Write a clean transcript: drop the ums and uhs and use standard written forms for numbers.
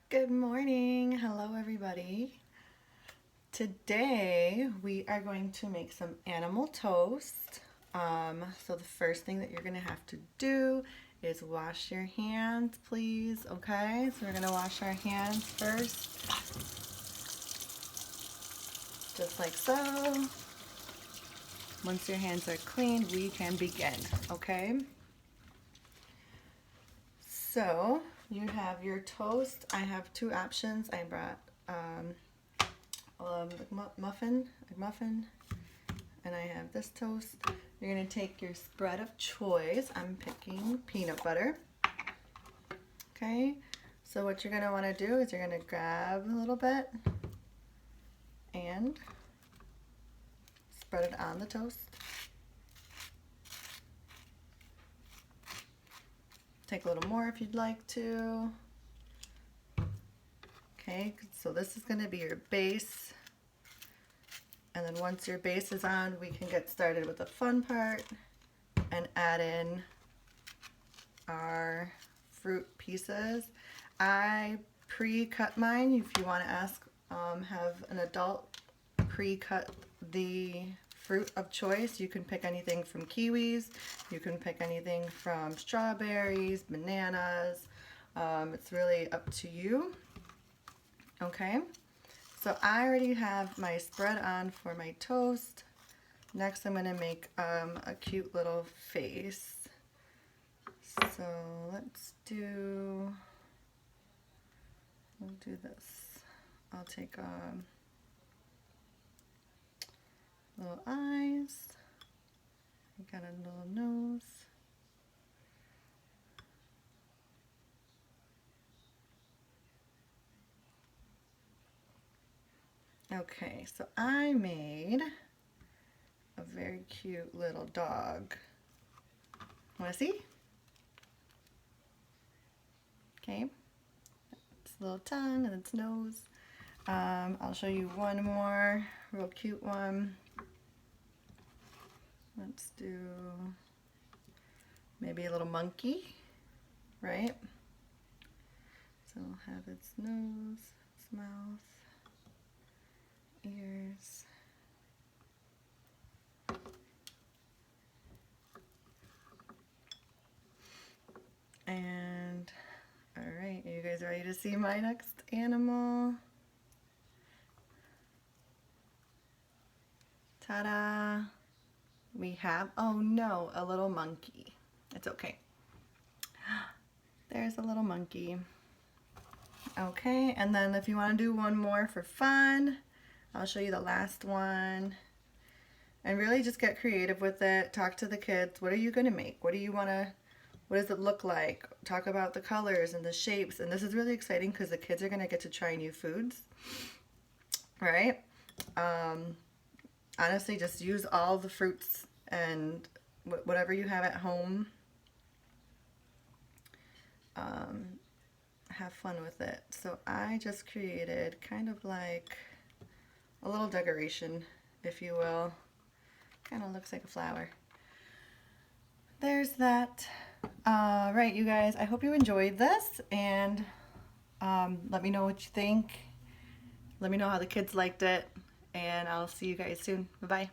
Good morning. Hello, everybody. Today we are going to make some animal toast. So the first thing that you're going to have to do is wash your hands, please. Okay, so we're going to wash our hands first, just like so. Once your hands are clean, we can begin. Okay. So you have your toast. I have two options. I brought a muffin, and I have this toast. You're gonna take your spread of choice. I'm picking peanut butter. Okay, so what you're gonna want to do is you're gonna grab a little bit and spread it on the toast. Take a little more if you'd like to. Okay, so this is going to be your base. And then once your base is on, we can get started with the fun part and add in our fruit pieces. I pre-cut mine. If you want to ask, have an adult pre-cut the fruit of choice. You can pick anything from kiwis, you can pick anything from strawberries, bananas. It's really up to you. Okay, so I already have my spread on for my toast. Next I'm going to make a cute little face. So we'll do this. I'll take little eyes. I got a little nose. Okay, so I made a very cute little dog. Want to see? Okay, its little tongue and its nose. I'll show you one more real cute one. Let's do maybe a little monkey, right? So I'll have its nose, its mouth, ears. And all right, are you guys ready to see my next animal? Ta-da! We have, oh no, a little monkey. It's okay. There's a little monkey. Okay, and then if you want to do one more for fun, I'll show you the last one. And really just get creative with it. Talk to the kids. What are you going to make? What does it look like? Talk about the colors and the shapes. And this is really exciting because the kids are going to get to try new foods. Right? Honestly, just use all the fruits and whatever you have at home. Have fun with it. So I just created kind of like a little decoration, if you will. Kind of looks like a flower. There's that. Right, you guys, I hope you enjoyed this, and let me know what you think. Let me know how the kids liked it, and I'll see you guys soon. Bye-bye.